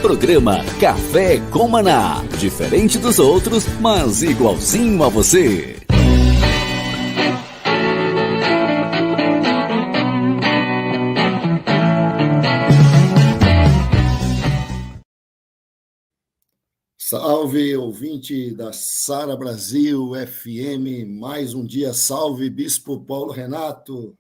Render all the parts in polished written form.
Programa Café com Maná. Diferente dos outros, mas igualzinho a você. Salve, ouvinte da Sara Brasil FM. Mais um dia, salve, Bispo Paulo Renato.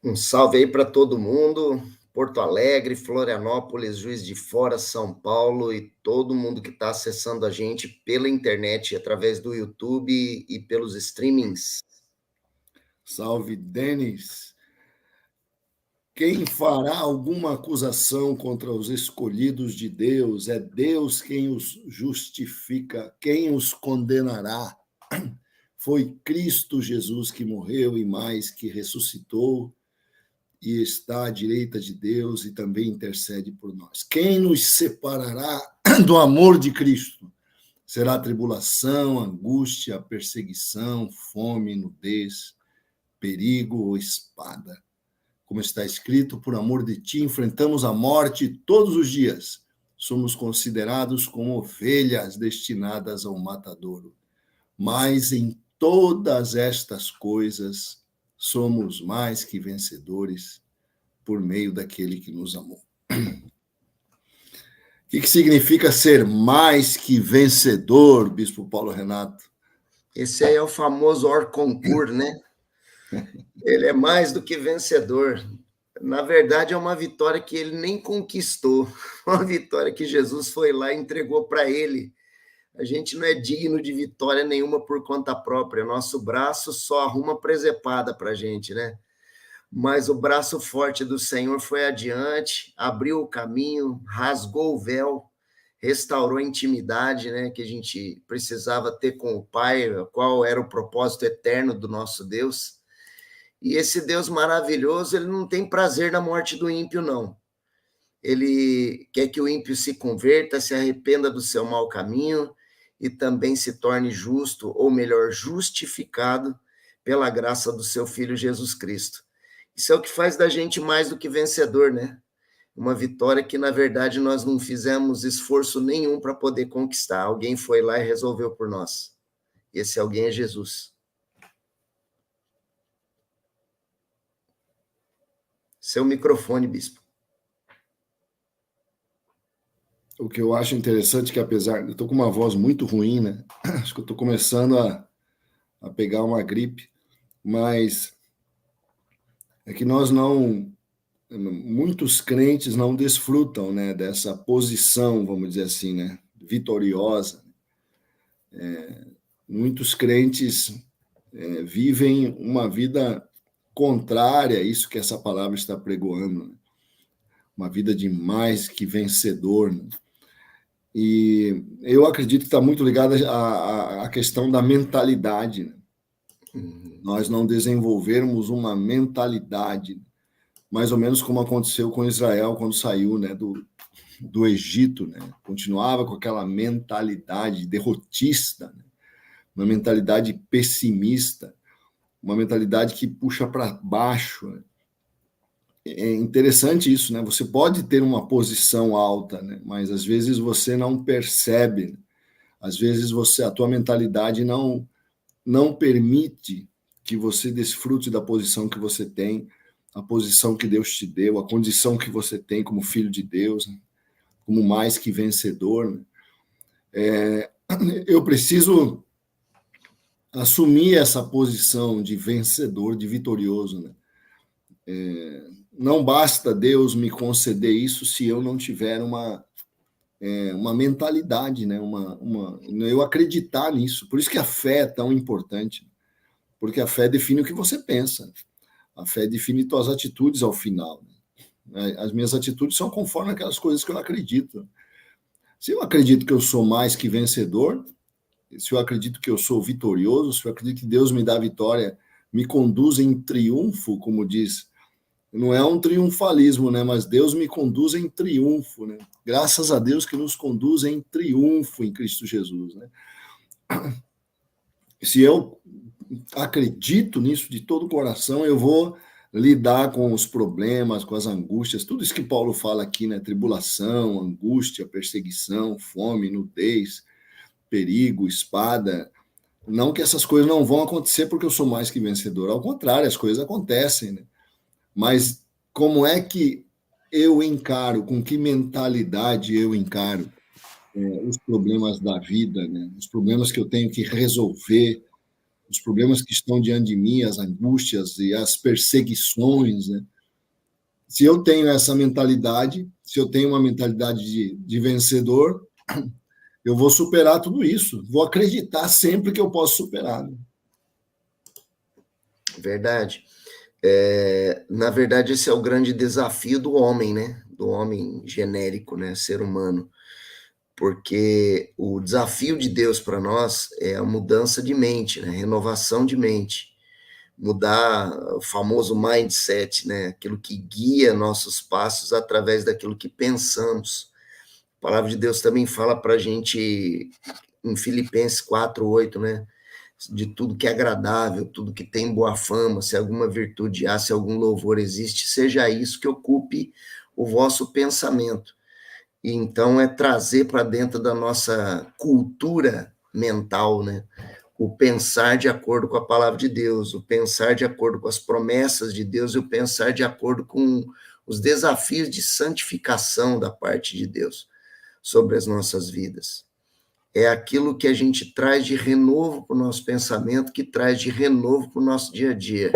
Um salve aí para todo mundo. Porto Alegre, Florianópolis, Juiz de Fora, São Paulo e todo mundo que está acessando a gente pela internet, através do YouTube e pelos streamings. Salve, Denis. Quem fará alguma acusação contra os escolhidos de Deus? É Deus quem os justifica. Quem os condenará? Foi Cristo Jesus que morreu e mais que ressuscitou e está à direita de Deus e também intercede por nós. Quem nos separará do amor de Cristo? Será tribulação, angústia, perseguição, fome, nudez, perigo ou espada? Como está escrito, por amor de ti enfrentamos a morte todos os dias. Somos considerados como ovelhas destinadas ao matadouro. Mas em todas estas coisas somos mais que vencedores por meio daquele que nos amou. O que significa ser mais que vencedor, Bispo Paulo Renato? Esse aí é o famoso hors concours, né? Ele é mais do que vencedor. Na verdade, é uma vitória que ele nem conquistou. Uma vitória que Jesus foi lá e entregou para ele. A gente não é digno de vitória nenhuma por conta própria. Nosso braço só arruma presepada para a gente, né? Mas o braço forte do Senhor foi adiante, abriu o caminho, rasgou o véu, restaurou a intimidade, né, que a gente precisava ter com o Pai, qual era o propósito eterno do nosso Deus. E esse Deus maravilhoso, ele não tem prazer na morte do ímpio, não. Ele quer que o ímpio se converta, se arrependa do seu mau caminho e também se torne justo, ou melhor, justificado pela graça do seu Filho Jesus Cristo. Isso é o que faz da gente mais do que vencedor, né? Uma vitória que, na verdade, nós não fizemos esforço nenhum para poder conquistar. Alguém foi lá e resolveu por nós. Esse alguém é Jesus. Seu microfone, bispo. O que eu acho interessante é que, apesar... Eu estou com uma voz muito ruim, né? Acho que eu estou começando a pegar uma gripe, mas é que nós não... Muitos crentes não desfrutam, né, dessa posição, vamos dizer assim, né, vitoriosa. Muitos crentes vivem uma vida contrária a isso que essa palavra está pregoando, né? Uma vida de mais que vencedor, né? E eu acredito que está muito ligada à questão da mentalidade, né? Nós não desenvolvermos uma mentalidade, mais ou menos como aconteceu com Israel quando saiu, né, do Egito, né? Continuava com aquela mentalidade derrotista, né? Uma mentalidade pessimista, uma mentalidade que puxa para baixo, né? É interessante isso, né? Você pode ter uma posição alta, né? Mas às vezes você não percebe, né? Às vezes a tua mentalidade não permite que você desfrute da posição que você tem, a posição que Deus te deu, a condição que você tem como filho de Deus, né? Como mais que vencedor, né? Eu preciso assumir essa posição de vencedor, de vitorioso, né? Não basta Deus me conceder isso se eu não tiver uma mentalidade, né? Eu acreditar nisso. Por isso que a fé é tão importante, porque a fé define o que você pensa. A fé define tuas atitudes ao final, né? As minhas atitudes são conforme aquelas coisas que eu acredito. Se eu acredito que eu sou mais que vencedor, se eu acredito que eu sou vitorioso, se eu acredito que Deus me dá vitória, me conduz em triunfo, como diz. Não é um triunfalismo, né? Mas Deus me conduz em triunfo, né? Graças a Deus que nos conduz em triunfo em Cristo Jesus, né? Se eu acredito nisso de todo o coração, eu vou lidar com os problemas, com as angústias, tudo isso que Paulo fala aqui, né? Tribulação, angústia, perseguição, fome, nudez, perigo, espada. Não que essas coisas não vão acontecer porque eu sou mais que vencedor. Ao contrário, as coisas acontecem, né? Mas como é que eu encaro, com que mentalidade eu encaro os problemas da vida, né? Os problemas que eu tenho que resolver, os problemas que estão diante de mim, as angústias e as perseguições, né? Se eu tenho essa mentalidade, se eu tenho uma mentalidade de vencedor, eu vou superar tudo isso. Vou acreditar sempre que eu posso superar. Né? Verdade. Na verdade, esse é o grande desafio do homem, né? Do homem genérico, né? Ser humano. Porque o desafio de Deus para nós é a mudança de mente, né? Renovação de mente. Mudar o famoso mindset, né? Aquilo que guia nossos passos através daquilo que pensamos. A palavra de Deus também fala para a gente em Filipenses 4:8, né? De tudo que é agradável, tudo que tem boa fama, se alguma virtude há, se algum louvor existe, seja isso que ocupe o vosso pensamento. E então é trazer para dentro da nossa cultura mental, né? O pensar de acordo com a palavra de Deus, o pensar de acordo com as promessas de Deus e o pensar de acordo com os desafios de santificação da parte de Deus sobre as nossas vidas. É aquilo que a gente traz de renovo para o nosso pensamento, que traz de renovo para o nosso dia a dia.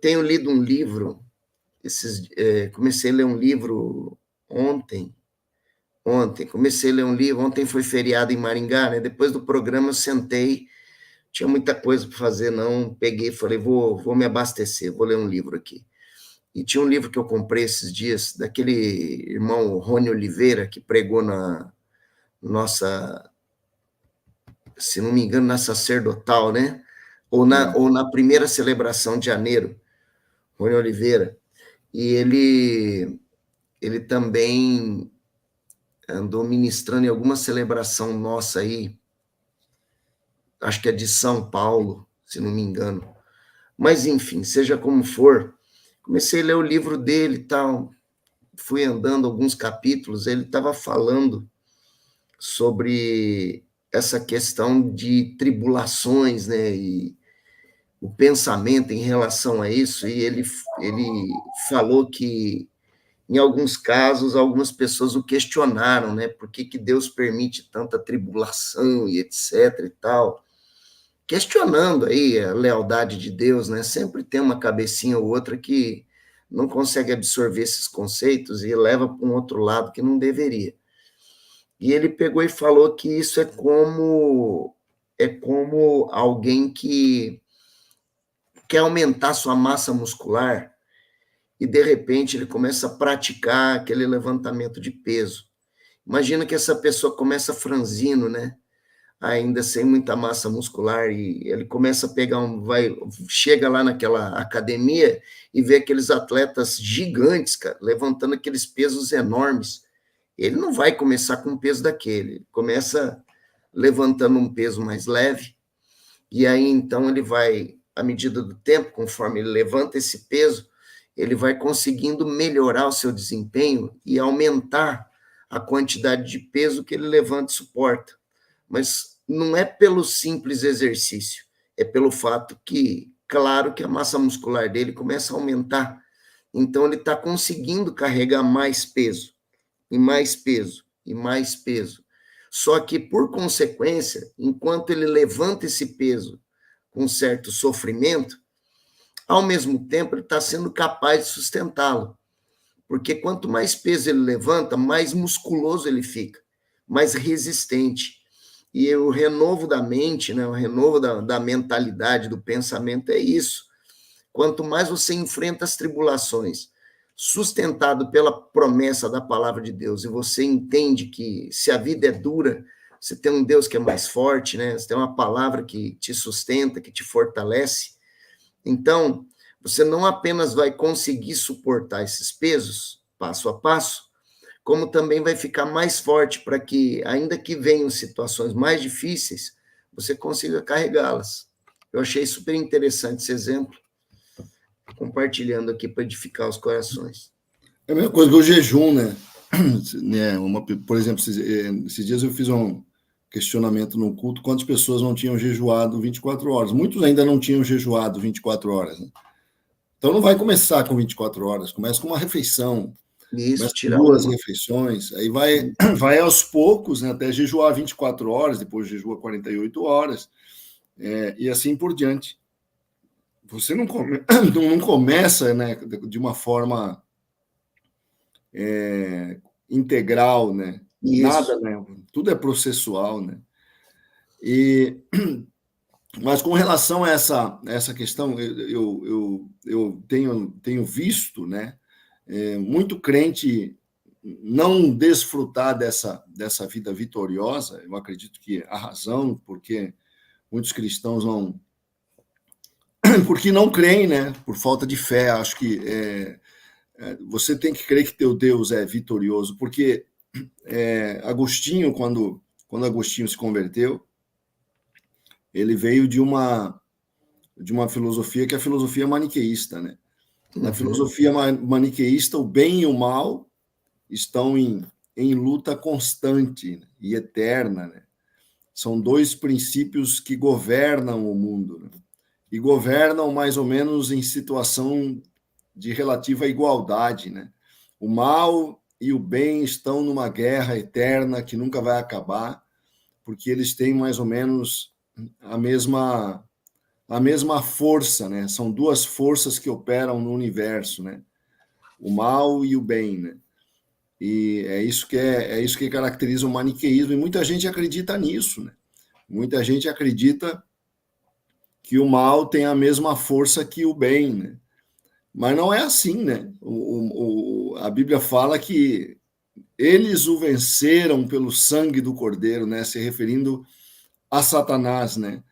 Tenho lido um livro, comecei a ler um livro ontem, comecei a ler um livro, ontem foi feriado em Maringá, né? Depois do programa eu sentei, tinha muita coisa para fazer, não, peguei, falei, vou me abastecer, vou ler um livro aqui. E tinha um livro que eu comprei esses dias, daquele irmão Rony Oliveira, que pregou na nossa, se não me engano, na sacerdotal, né? Ou na primeira celebração de janeiro, Rony Oliveira. E ele também andou ministrando em alguma celebração nossa aí, acho que é de São Paulo, se não me engano. Mas, enfim, seja como for, comecei a ler o livro dele e tal, fui andando alguns capítulos, ele estava falando sobre essa questão de tribulações, né, e o pensamento em relação a isso, e ele falou que, em alguns casos, algumas pessoas o questionaram, né, por que Deus permite tanta tribulação e etc e tal, questionando aí a lealdade de Deus, né, sempre tem uma cabecinha ou outra que não consegue absorver esses conceitos e leva para um outro lado que não deveria. E ele pegou e falou que isso é como alguém que quer aumentar sua massa muscular e, de repente, ele começa a praticar aquele levantamento de peso. Imagina que essa pessoa começa franzino, né? Ainda sem muita massa muscular, e ele começa a pegar chega lá naquela academia e vê aqueles atletas gigantes, cara, levantando aqueles pesos enormes. Ele não vai começar com um peso daquele, ele começa levantando um peso mais leve, e aí então ele vai, à medida do tempo, conforme ele levanta esse peso, ele vai conseguindo melhorar o seu desempenho e aumentar a quantidade de peso que ele levanta e suporta. Mas não é pelo simples exercício, é pelo fato que, claro que a massa muscular dele começa a aumentar, então ele está conseguindo carregar mais peso, e mais peso, e mais peso. Só que, por consequência, enquanto ele levanta esse peso com certo sofrimento, ao mesmo tempo ele está sendo capaz de sustentá-lo. Porque quanto mais peso ele levanta, mais musculoso ele fica, mais resistente. E o renovo da mente, né, o renovo da mentalidade, do pensamento é isso. Quanto mais você enfrenta as tribulações, sustentado pela promessa da palavra de Deus, e você entende que se a vida é dura, você tem um Deus que é mais forte, né? Você tem uma palavra que te sustenta, que te fortalece. Então, você não apenas vai conseguir suportar esses pesos, passo a passo, como também vai ficar mais forte para que, ainda que venham situações mais difíceis, você consiga carregá-las. Eu achei super interessante esse exemplo. compartilhando aqui para edificar os corações. É a mesma coisa que o jejum, né? Por exemplo, esses dias eu fiz um questionamento no culto, quantas pessoas não tinham jejuado 24 horas? Muitos ainda não tinham jejuado 24 horas, né? Então não vai começar com 24 horas, começa com uma refeição, Isso, começa com 2 refeições, aí vai aos poucos, né, até jejuar 24 horas, depois jejua 48 horas, e assim por diante. Você não começa, né, de uma forma integral, né? Isso. Nada, né? Tudo é processual, né? Mas com relação a essa questão, eu tenho visto, né, muito crente não desfrutar dessa vida vitoriosa. Eu acredito que a razão, porque muitos cristãos porque não creem, né, por falta de fé. Acho que você tem que crer que teu Deus é vitorioso, porque Agostinho, quando Agostinho se converteu, ele veio de uma filosofia que é a filosofia maniqueísta, né? Na filosofia maniqueísta, o bem e o mal estão em luta constante e eterna, né? São 2 princípios que governam o mundo, né? E governam mais ou menos em situação de relativa igualdade, né? O mal e o bem estão numa guerra eterna que nunca vai acabar, porque eles têm mais ou menos a mesma força, né? São 2 forças que operam no universo, né? O mal e o bem, né? E é isso que caracteriza o maniqueísmo, e muita gente acredita nisso, né? Muita gente acredita que o mal tem a mesma força que o bem, né? Mas não é assim, né? A Bíblia fala que eles o venceram pelo sangue do Cordeiro, né? Se referindo a Satanás, né?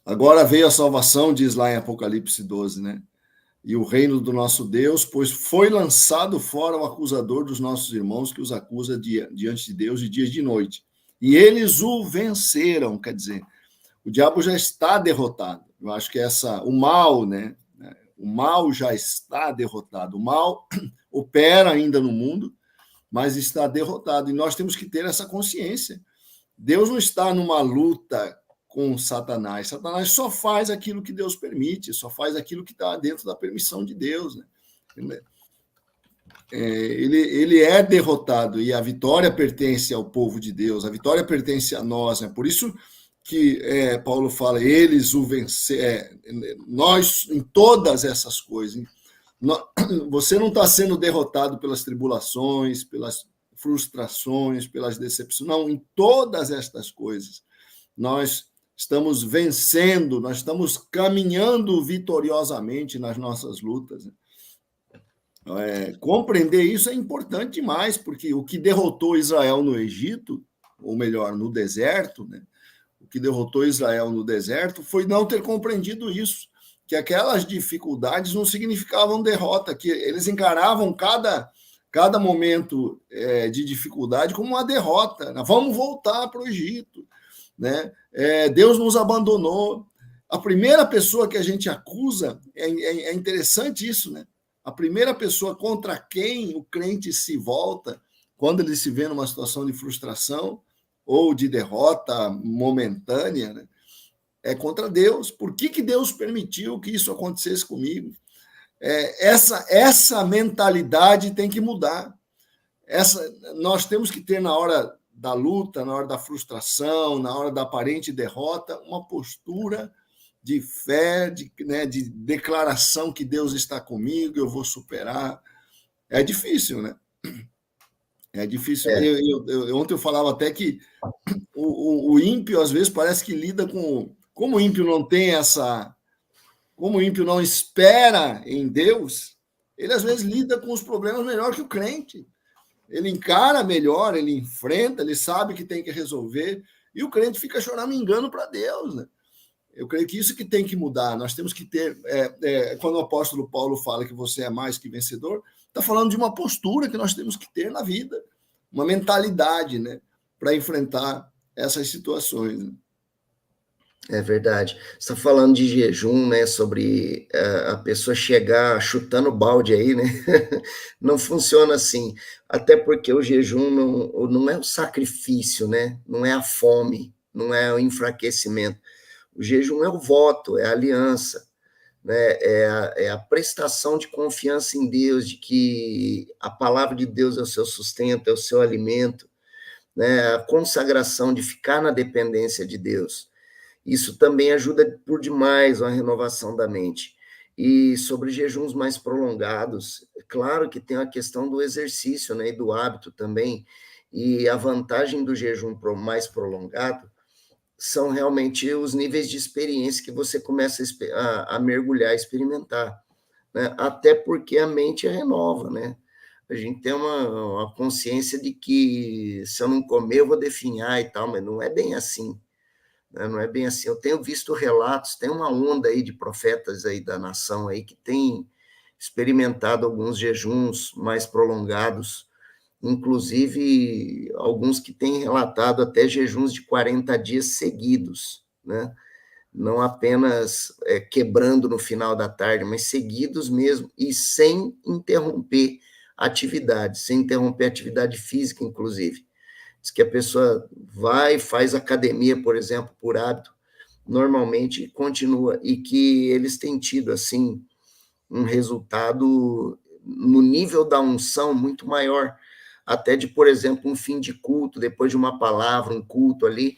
Agora veio a salvação, diz lá em Apocalipse 12, né? E o reino do nosso Deus, pois foi lançado fora o acusador dos nossos irmãos, que os acusa diante de Deus de dia e de noite. E eles o venceram, quer dizer, o diabo já está derrotado. Eu acho que o mal, né? O mal já está derrotado. O mal opera ainda no mundo, mas está derrotado. E nós temos que ter essa consciência. Deus não está numa luta com Satanás. Satanás só faz aquilo que Deus permite, só faz aquilo que está dentro da permissão de Deus, né? Ele é derrotado, e a vitória pertence ao povo de Deus, a vitória pertence a nós, né? Por isso que Paulo fala, eles o venceram, nós em todas essas coisas. Você não está sendo derrotado pelas tribulações, pelas frustrações, pelas decepções, não, em todas estas coisas nós estamos vencendo, nós estamos caminhando vitoriosamente nas nossas lutas. Compreender isso é importante demais, porque o que derrotou Israel no Egito, ou melhor, no deserto, né? O que derrotou Israel no deserto foi não ter compreendido isso, que aquelas dificuldades não significavam derrota, que eles encaravam cada momento de dificuldade como uma derrota. Vamos voltar para o Egito, né? Deus nos abandonou. A primeira pessoa que a gente acusa, é interessante isso, né? A primeira pessoa contra quem o crente se volta quando ele se vê numa situação de frustração ou de derrota momentânea, né, é contra Deus. Por que Deus permitiu que isso acontecesse comigo? Essa mentalidade tem que mudar. Nós temos que ter, na hora da luta, na hora da frustração, na hora da aparente derrota, uma postura de fé, de declaração que Deus está comigo, eu vou superar. É difícil, né? É difícil. Ontem eu falava até que o ímpio, às vezes, parece que lida com... Como o ímpio não tem essa... Como o ímpio não espera em Deus, ele, às vezes, lida com os problemas melhor que o crente. Ele encara melhor, ele enfrenta, ele sabe que tem que resolver, e o crente fica choramingando para Deus, né? Eu creio que isso que tem que mudar. Nós temos que ter... quando o apóstolo Paulo fala que você é mais que vencedor, está falando de uma postura que nós temos que ter na vida, uma mentalidade, né, para enfrentar essas situações. Né? É verdade. Você está falando de jejum, né? Sobre a pessoa chegar chutando balde aí, né? Não funciona assim. Até porque o jejum não é o sacrifício, né? Não é a fome, não é o enfraquecimento. O jejum é o voto, é a aliança, né? É a prestação de confiança em Deus, de que a palavra de Deus é o seu sustento, é o seu alimento, né? A consagração de ficar na dependência de Deus. Isso também ajuda por demais a renovação da mente. E sobre jejuns mais prolongados, é claro que tem a questão do exercício, né, e do hábito também. E a vantagem do jejum mais prolongado são realmente os níveis de experiência que você começa a mergulhar, a experimentar, né? Até porque a mente renova, né? A gente tem uma consciência de que se eu não comer, eu vou definhar e tal, mas não é bem assim, né? Não é bem assim. Eu tenho visto relatos, tem uma onda aí de profetas aí da nação aí que tem experimentado alguns jejuns mais prolongados, inclusive alguns que têm relatado até jejuns de 40 dias seguidos, né? Não apenas quebrando no final da tarde, mas seguidos mesmo e sem interromper a atividade física, inclusive. Diz que a pessoa vai, faz academia, por exemplo, por hábito, normalmente continua, e que eles têm tido, assim, um resultado no nível da unção muito maior, até de, por exemplo, um fim de culto, depois de uma palavra, um culto ali,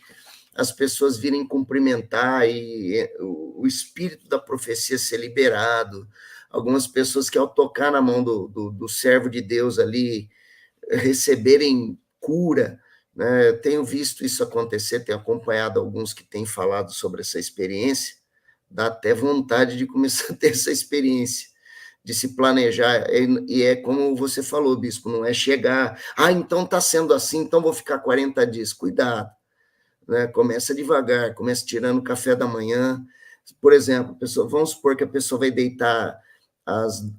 as pessoas virem cumprimentar e o espírito da profecia ser liberado, algumas pessoas que ao tocar na mão do servo de Deus ali, receberem cura, né? Tenho visto isso acontecer, tenho acompanhado alguns que têm falado sobre essa experiência, dá até vontade de começar a ter essa experiência, de se planejar, e é como você falou, bispo, não é chegar, então está sendo assim, então vou ficar 40 dias, cuidado, né? Começa devagar, começa tirando o café da manhã, por exemplo, vamos supor que a pessoa vai deitar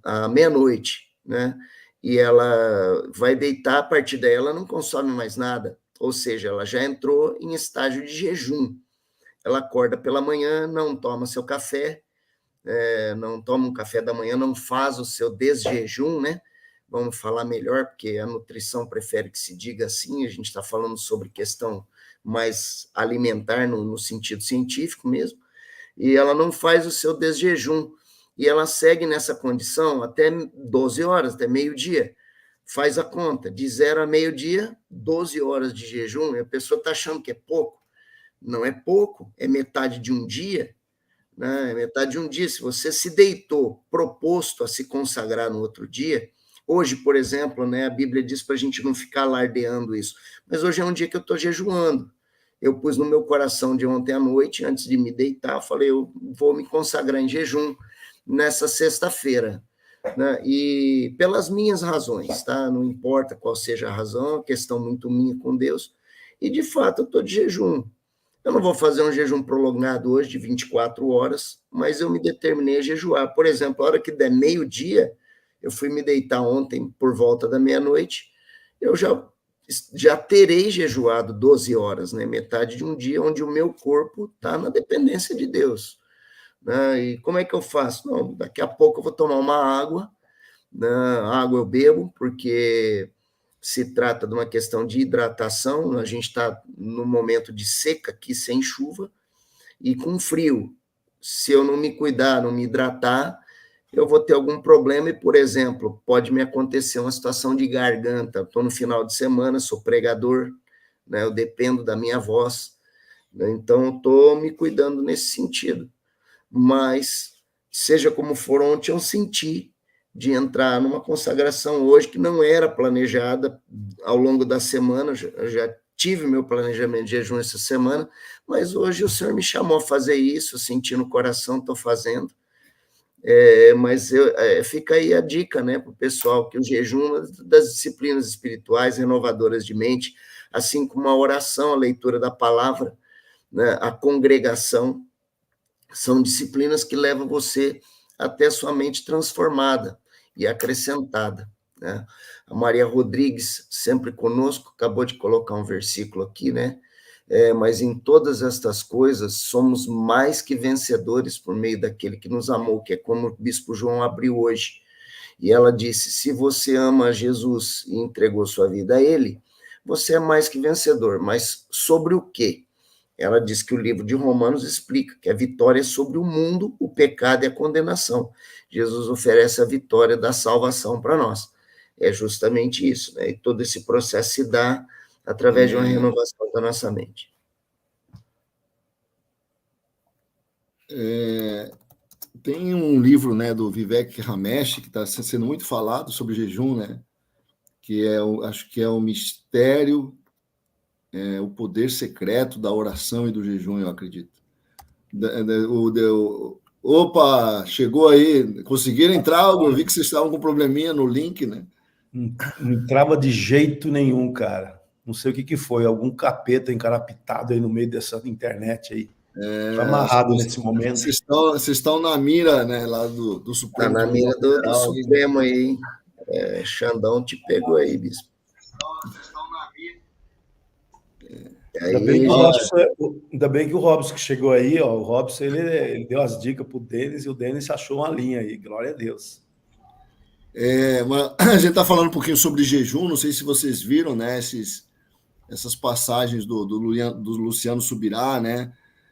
à meia-noite, né? E ela vai deitar, a partir daí ela não consome mais nada, ou seja, ela já entrou em estágio de jejum. Ela acorda pela manhã, não toma seu café, não toma um café da manhã, não faz o seu desjejum, né? Vamos falar melhor, porque a nutrição prefere que se diga assim, a gente está falando sobre questão mais alimentar no sentido científico mesmo, e ela não faz o seu desjejum, e ela segue nessa condição até 12 horas, até meio-dia. Faz a conta, de 0 a meio-dia, 12 horas de jejum, e a pessoa está achando que é pouco. Não é pouco, é metade de um dia, né? É metade de um dia. Se você se deitou proposto a se consagrar no outro dia, hoje, por exemplo, né, a Bíblia diz para a gente não ficar alardeando isso, mas hoje é um dia que eu estou jejuando. Eu pus no meu coração de ontem à noite, antes de me deitar, falei, eu vou me consagrar em jejum nessa sexta-feira, né? E pelas minhas razões, tá? Não importa qual seja a razão, é uma questão muito minha com Deus, e de fato eu estou de jejum. Eu não vou fazer um jejum prolongado hoje de 24 horas, mas eu me determinei a jejuar. Por exemplo, a hora que der meio-dia, eu fui me deitar ontem por volta da meia-noite, eu já terei jejuado 12 horas, né? Metade de um dia onde o meu corpo está na dependência de Deus, né? E como é que eu faço? Não, daqui a pouco eu vou tomar uma água, né? Água eu bebo, porque se trata de uma questão de hidratação, a gente está no momento de seca aqui, sem chuva, e com frio. Se eu não me cuidar, não me hidratar, eu vou ter algum problema e, por exemplo, pode me acontecer uma situação de garganta. Estou no final de semana, sou pregador, né? Eu dependo da minha voz, né? Então estou me cuidando nesse sentido. Mas, seja como for, ontem eu senti de entrar numa consagração hoje que não era planejada ao longo da semana, eu já tive meu planejamento de jejum essa semana, mas hoje o Senhor me chamou a fazer isso, senti no coração, estou fazendo. Mas fica aí a dica, né, para o pessoal, que o jejum é uma das disciplinas espirituais renovadoras de mente, assim como a oração, a leitura da palavra, né, a congregação, são disciplinas que levam você até sua mente transformada e acrescentada, né? A Maria Rodrigues, sempre conosco, acabou de colocar um versículo aqui, né? mas em todas estas coisas somos mais que vencedores por meio daquele que nos amou, que é como o bispo João abriu hoje. E ela disse, se você ama Jesus e entregou sua vida a ele, você é mais que vencedor. Mas sobre o quê? Ela diz que o livro de Romanos explica que a vitória é sobre o mundo, o pecado e a condenação. Jesus oferece a vitória da salvação para nós. É justamente isso, né? E todo esse processo se dá através de uma renovação da nossa mente. Tem um livro, né, do Vivek Ramesh, que está sendo muito falado sobre jejum, né? Que acho que é o mistério, o poder secreto da oração e do jejum, eu acredito. Opa, chegou aí, conseguiram entrar? Eu vi que vocês estavam com probleminha no link, né? Não entrava de jeito nenhum, cara. Não sei o que foi, algum capeta encarapitado aí no meio dessa internet aí. Tá amarrado nesse momento. Vocês estão na mira, né, lá do Supremo. Tá na mira do Supremo aí. Xandão te pegou aí, bispo. Ainda bem que o Robson que chegou aí, ó, o Robson ele deu as dicas pro Denis e o Denis achou uma linha aí, glória a Deus. Mas a gente está falando um pouquinho sobre jejum, não sei se vocês viram, né, essas passagens do Luciano Subirá, né?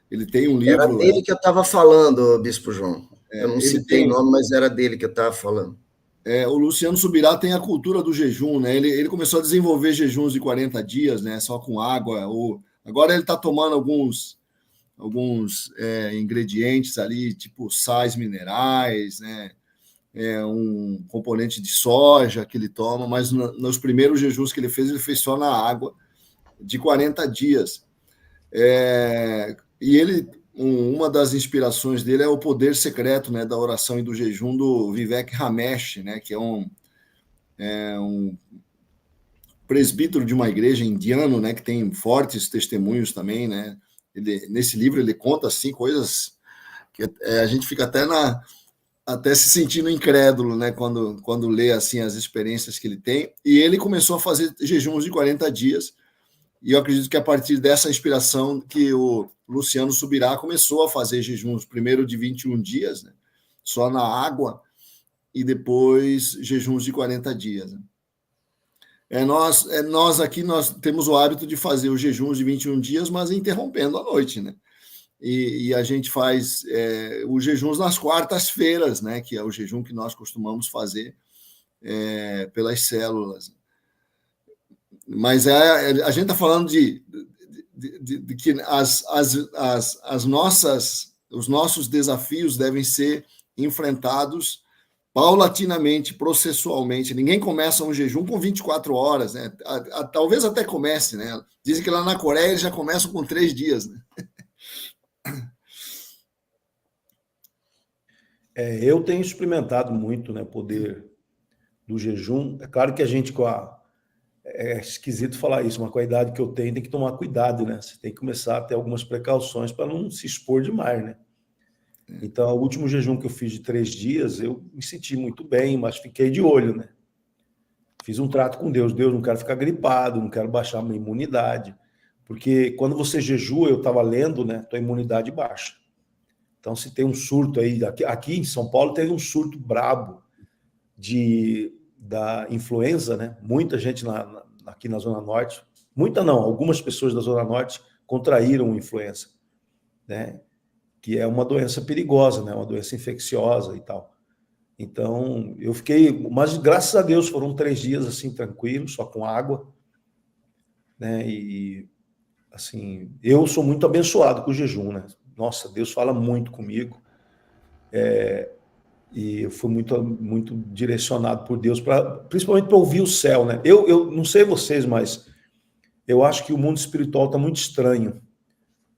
Ele tem um livro... Era dele que eu estava falando, bispo João. Eu não citei nome, mas era dele que eu estava falando. O Luciano Subirá tem a cultura do jejum, né? Ele começou a desenvolver jejuns de 40 dias, né? Só com água. Agora ele está tomando alguns ingredientes ali, tipo sais minerais, né? Um componente de soja que ele toma, mas nos primeiros jejuns que ele fez só na água, de 40 dias. E uma das inspirações dele é o poder secreto, né, da oração e do jejum do Vivek Ramesh, né, que é um presbítero de uma igreja indiana, né, que tem fortes testemunhos também, né. Nesse livro ele conta assim coisas que a gente fica até se sentindo incrédulo, né, quando lê assim as experiências que ele tem. E ele começou a fazer jejuns de 40 dias. E eu acredito que a partir dessa inspiração que o Luciano Subirá começou a fazer jejuns, primeiro de 21 dias, né, só na água, e depois jejuns de 40 dias. Né. Nós aqui temos o hábito de fazer os jejuns de 21 dias, mas interrompendo à noite, né? E a gente faz os jejuns nas quartas-feiras, né, que é o jejum que nós costumamos fazer pelas células. Mas a gente está falando de que os nossos desafios devem ser enfrentados paulatinamente, processualmente. Ninguém começa um jejum com 24 horas, né? Talvez até comece, né? Dizem que lá na Coreia eles já começam com 3 dias, né? Eu tenho experimentado muito, né, o poder do jejum. É claro que a gente é esquisito falar isso, mas com a idade que eu tenho, tem que tomar cuidado, né? Você tem que começar a ter algumas precauções para não se expor demais, né? Então, o último jejum que eu fiz de 3 dias, eu me senti muito bem, mas fiquei de olho, né? Fiz um trato com Deus. Deus, não quero ficar gripado, não quero baixar a minha imunidade. Porque quando você jejua, eu estava lendo, né? Tua imunidade baixa. Então, se tem um surto aí, aqui em São Paulo teve um surto brabo da influenza, né? Muita gente aqui na Zona Norte, muita não, algumas pessoas da Zona Norte contraíram influenza, né? Que é uma doença perigosa, né? Uma doença infecciosa e tal. Então, eu fiquei, mas graças a Deus foram 3 dias assim tranquilos, só com água, né? E assim, eu sou muito abençoado com o jejum, né? Nossa, Deus fala muito comigo. E eu fui muito direcionado por Deus, principalmente para ouvir o céu, né? Eu não sei vocês, mas eu acho que o mundo espiritual está muito estranho.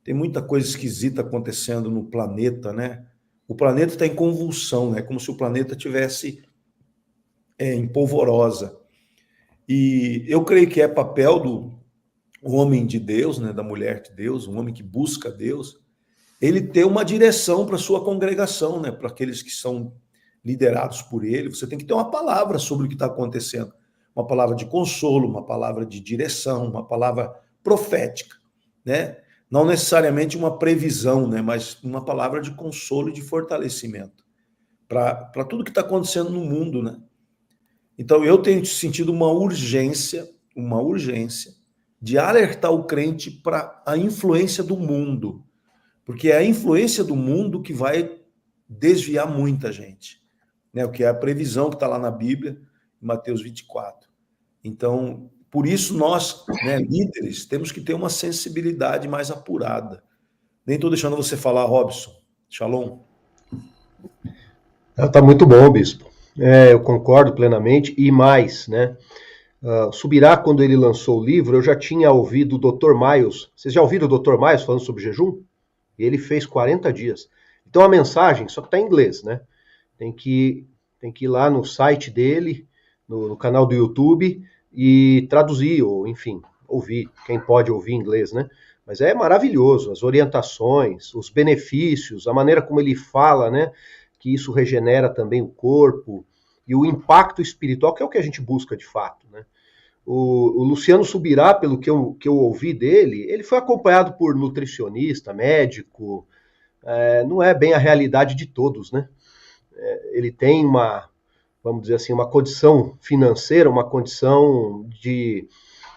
Tem muita coisa esquisita acontecendo no planeta, né? O planeta está em convulsão, né? Como se o planeta tivesse em polvorosa. E eu creio que é papel do homem de Deus, né? Da mulher de Deus, um homem que busca Deus, ele ter uma direção para a sua congregação, né? Para aqueles que são liderados por ele. Você tem que ter uma palavra sobre o que está acontecendo. Uma palavra de consolo, uma palavra de direção, uma palavra profética, né? Não necessariamente uma previsão, né? Mas uma palavra de consolo e de fortalecimento para tudo que está acontecendo no mundo, né? Então, eu tenho sentido uma urgência de alertar o crente para a influência do mundo, porque é a influência do mundo que vai desviar muita gente, né? O que é a previsão que está lá na Bíblia, em Mateus 24. Então, por isso nós, né, líderes, temos que ter uma sensibilidade mais apurada. Nem estou deixando você falar, Robson. Shalom. Tá muito bom, bispo. Eu concordo plenamente. E mais, né? Subirá, quando ele lançou o livro, eu já tinha ouvido o Dr. Miles. Vocês já ouviram o Dr. Miles falando sobre jejum? Ele fez 40 dias. Então a mensagem, só que está em inglês, né? Tem que ir lá no site dele, no canal do YouTube, e traduzir, ou enfim, ouvir. Quem pode ouvir inglês, né? Mas é maravilhoso, as orientações, os benefícios, a maneira como ele fala, né? Que isso regenera também o corpo, e o impacto espiritual, que é o que a gente busca de fato, né? O Luciano Subirá, pelo que eu ouvi dele, ele foi acompanhado por nutricionista, médico, não é bem a realidade de todos, né? Ele tem vamos dizer assim, uma condição financeira, uma condição de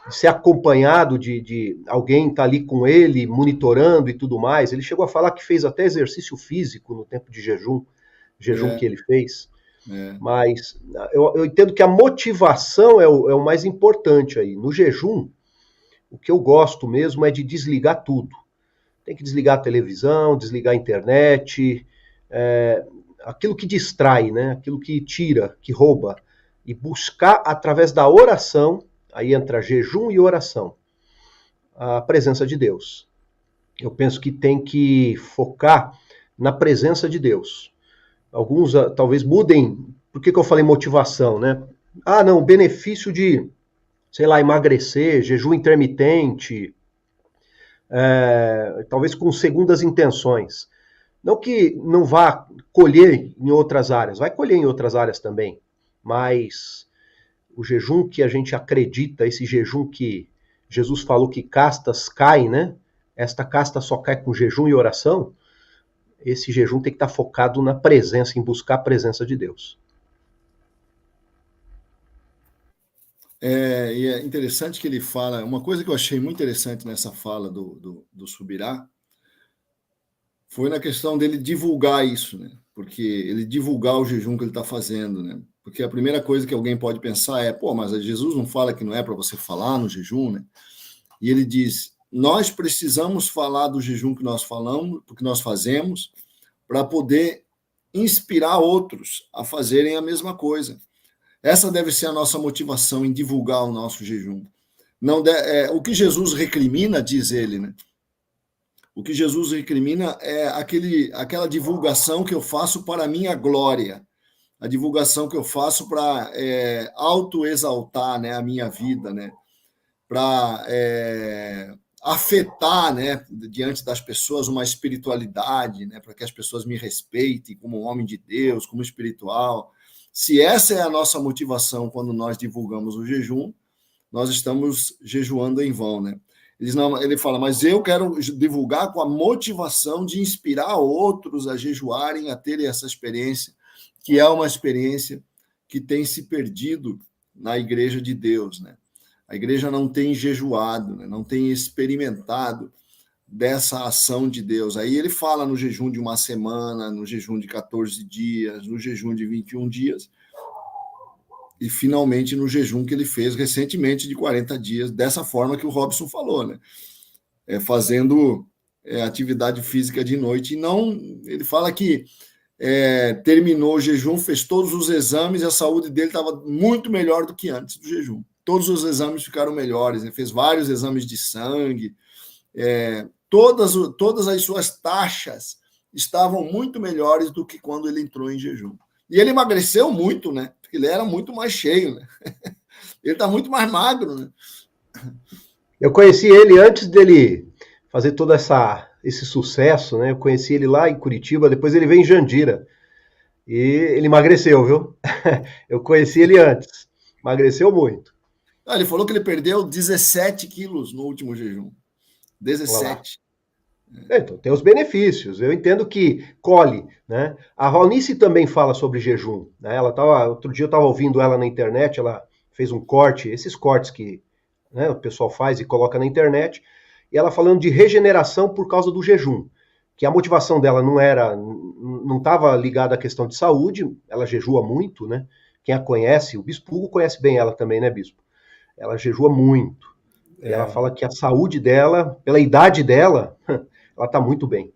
ser acompanhado de alguém estar ali com ele, monitorando e tudo mais. Ele chegou a falar que fez até exercício físico no tempo de jejum que ele fez. Mas eu entendo que a motivação é o mais importante aí. No jejum, o que eu gosto mesmo é de desligar tudo. Tem que desligar a televisão, desligar a internet, aquilo que distrai, né? Aquilo que tira, que rouba, e buscar através da oração, aí entra jejum e oração, a presença de Deus. Eu penso que tem que focar na presença de Deus. Alguns talvez mudem. Por que eu falei motivação, né? Não, benefício de, sei lá, emagrecer, jejum intermitente, talvez com segundas intenções. Não que não vá colher em outras áreas, vai colher em outras áreas também, mas o jejum que a gente acredita, esse jejum que Jesus falou que castas caem, né? Esta casta só cai com jejum e oração. Esse jejum tem que estar focado na presença, em buscar a presença de Deus. E é interessante que ele fala, uma coisa que eu achei muito interessante nessa fala do Subirá, foi na questão dele divulgar isso, né? Porque ele divulgar o jejum que ele está fazendo, né? Porque a primeira coisa que alguém pode pensar é, mas Jesus não fala que não é para você falar no jejum, né? E ele diz, nós precisamos falar do jejum que nós falamos, porque nós fazemos, para poder inspirar outros a fazerem a mesma coisa. Essa deve ser a nossa motivação em divulgar o nosso jejum. O que Jesus recrimina, diz ele, né? O que Jesus recrimina é aquela divulgação que eu faço para a minha glória, a divulgação que eu faço para autoexaltar, né, a minha vida, né, para afetar, né, diante das pessoas uma espiritualidade, né, para que as pessoas me respeitem como um homem de Deus, como espiritual. Se essa é a nossa motivação quando nós divulgamos o jejum, nós estamos jejuando em vão, né? Ele fala, mas eu quero divulgar com a motivação de inspirar outros a jejuarem, a terem essa experiência, que é uma experiência que tem se perdido na igreja de Deus, né? A igreja não tem jejuado, né? Não tem experimentado dessa ação de Deus. Aí ele fala no jejum de uma semana, no jejum de 14 dias, no jejum de 21 dias, e finalmente no jejum que ele fez recentemente de 40 dias, dessa forma que o Robson falou, né? Fazendo atividade física de noite. E não, ele fala que terminou o jejum, fez todos os exames e a saúde dele estava muito melhor do que antes do jejum. Todos os exames ficaram melhores, ele fez vários exames de sangue, todas as suas taxas estavam muito melhores do que quando ele entrou em jejum. E ele emagreceu muito, né? Porque ele era muito mais cheio, né? Ele está muito mais magro, né? Eu conheci ele antes dele fazer todo esse sucesso, né? Eu conheci ele lá em Curitiba, depois ele veio em Jandira. E ele emagreceu, viu? Eu conheci ele antes. Emagreceu muito. Ele falou que ele perdeu 17 quilos no último jejum. 17. Então, tem os benefícios. Eu entendo que colhe, né? A Valnice também fala sobre jejum, né? Outro dia eu estava ouvindo ela na internet, ela fez um corte, esses cortes que, né, o pessoal faz e coloca na internet, e ela falando de regeneração por causa do jejum, que a motivação dela não estava ligada à questão de saúde, ela jejua muito, né? Quem a conhece, o Bispo Hugo conhece bem ela também, né, Bispo? Ela jejua muito. E ela fala que a saúde dela, pela idade dela, ela está muito bem.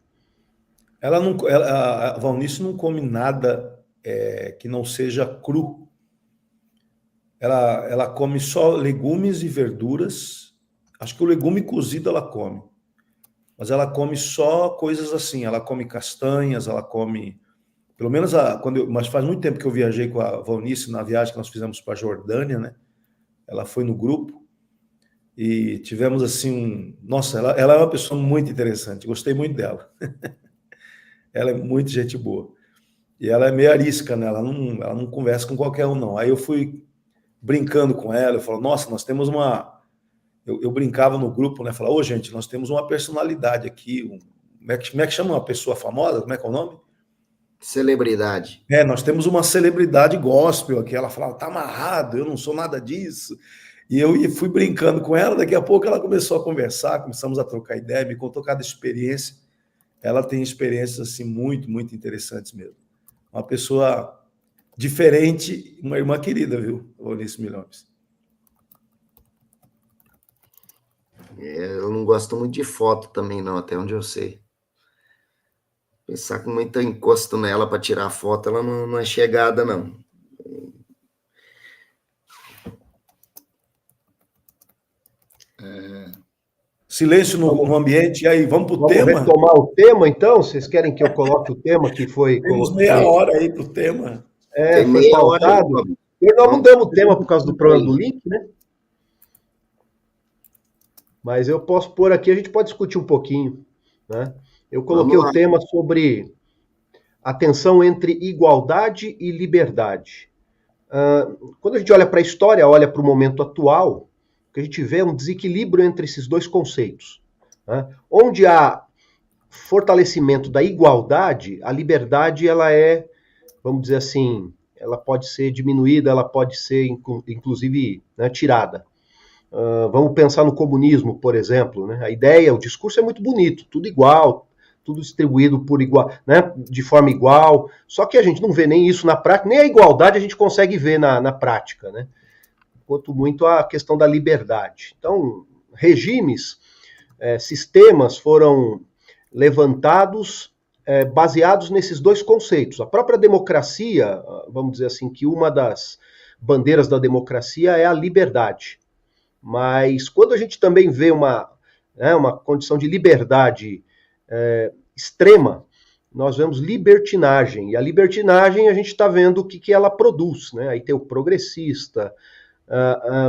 A Valnice não come nada que não seja cru. Ela come só legumes e verduras. Acho que o legume cozido ela come. Mas ela come só coisas assim. Ela come castanhas, ela come... Pelo menos mas faz muito tempo que eu viajei com a Valnice na viagem que nós fizemos para a Jordânia, né? Ela foi no grupo. E tivemos assim, nossa, ela é uma pessoa muito interessante, gostei muito dela. Ela é muito gente boa. E ela é meio arisca, né? Ela não conversa com qualquer um, não. Aí eu fui brincando com ela, eu falo, nossa, nós temos uma... Eu brincava no grupo, né? Falava, gente, nós temos uma personalidade aqui. Como é que chama uma pessoa famosa? Como é que é o nome? Celebridade. Nós temos uma celebridade gospel aqui. Ela falava, tá amarrado, eu não sou nada disso. E eu fui brincando com ela, daqui a pouco ela começou a conversar, começamos a trocar ideia, me contou cada experiência. Ela tem experiências assim, muito, muito interessantes mesmo. Uma pessoa diferente, uma irmã querida, viu, Valnice Milhões? Eu não gosto muito de foto também, não, até onde eu sei. Pensar com muito encosto nela para tirar foto, ela não é chegada, não. Silêncio no ambiente, e aí, vamos para o tema? Vamos retomar o tema, então? Vocês querem que eu coloque o tema que foi... Temos meia hora aí para o tema. Foi pautado. Nós mudamos o tema por causa do problema do link, né? Mas eu posso pôr aqui, a gente pode discutir um pouquinho, né? Eu coloquei o tema sobre a tensão entre igualdade e liberdade. Quando a gente olha para a história, olha para o momento atual, o que a gente vê é um desequilíbrio entre esses dois conceitos, né? Onde há fortalecimento da igualdade, a liberdade ela é, vamos dizer assim, ela pode ser diminuída, ela pode ser, inclusive, né, tirada. Vamos pensar no comunismo, por exemplo, né? A ideia, o discurso é muito bonito, tudo igual, tudo distribuído por igual, né? De forma igual, só que a gente não vê nem isso na prática, nem a igualdade a gente consegue ver na prática, né? Quanto muito a questão da liberdade. Então, regimes, sistemas foram levantados baseados nesses dois conceitos. A própria democracia, vamos dizer assim, que uma das bandeiras da democracia é a liberdade. Mas quando a gente também vê uma condição de liberdade extrema, nós vemos libertinagem. E a libertinagem a gente está vendo o que ela produz, né? Aí tem o progressista,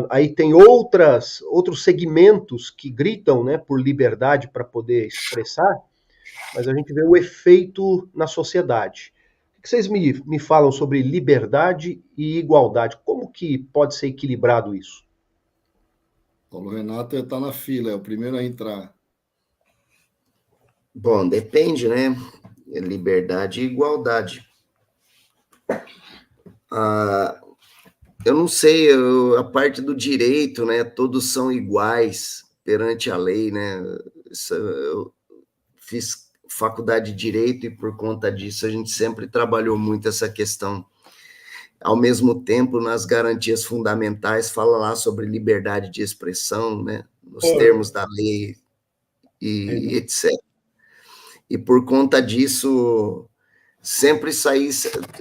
aí tem outros segmentos que gritam, né, por liberdade para poder expressar, mas a gente vê o efeito na sociedade. O que vocês me falam sobre liberdade e igualdade? Como que pode ser equilibrado isso? Paulo Renato está na fila, é o primeiro a entrar. Bom, depende, né? Liberdade e igualdade. Eu não sei, a parte do direito, né? Todos são iguais perante a lei, né? Eu fiz faculdade de Direito e por conta disso a gente sempre trabalhou muito essa questão. Ao mesmo tempo, nas garantias fundamentais, fala lá sobre liberdade de expressão, né? Nos termos da lei e etc. E por conta disso, sempre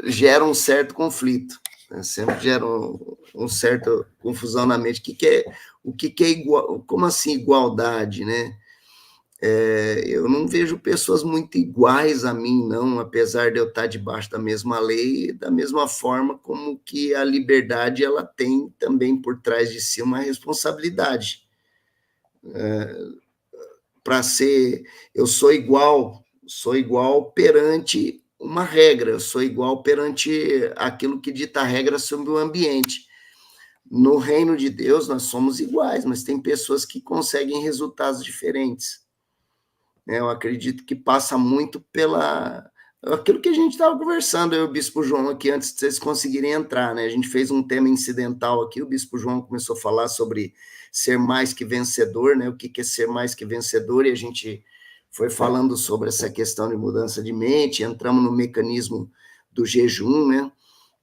gera um certo conflito, né? Sempre gera um certo confusão na mente. O que é igual? Como assim igualdade, né? Eu não vejo pessoas muito iguais a mim, não, apesar de eu estar debaixo da mesma lei, da mesma forma como que a liberdade ela tem também por trás de si uma responsabilidade. Eu sou igual perante uma regra, eu sou igual perante aquilo que dita a regra sobre o ambiente. No reino de Deus, nós somos iguais, mas tem pessoas que conseguem resultados diferentes. Eu acredito que passa muito pela... aquilo que a gente estava conversando, eu e o Bispo João aqui, antes de vocês conseguirem entrar, né? A gente fez um tema incidental aqui, o Bispo João começou a falar sobre ser mais que vencedor, né? O que é ser mais que vencedor, e a gente foi falando sobre essa questão de mudança de mente, entramos no mecanismo do jejum, né?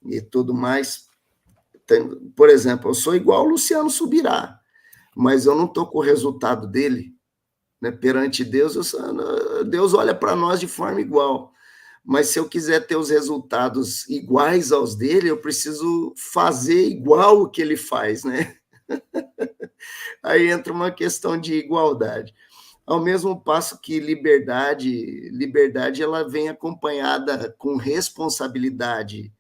E tudo mais. Por exemplo, eu sou igual o Luciano Subirá, mas eu não estou com o resultado dele, né? Perante Deus, Deus olha para nós de forma igual. Mas se eu quiser ter os resultados iguais aos dele, eu preciso fazer igual o que ele faz, né? Aí entra uma questão de igualdade. Ao mesmo passo que liberdade ela vem acompanhada com responsabilidade,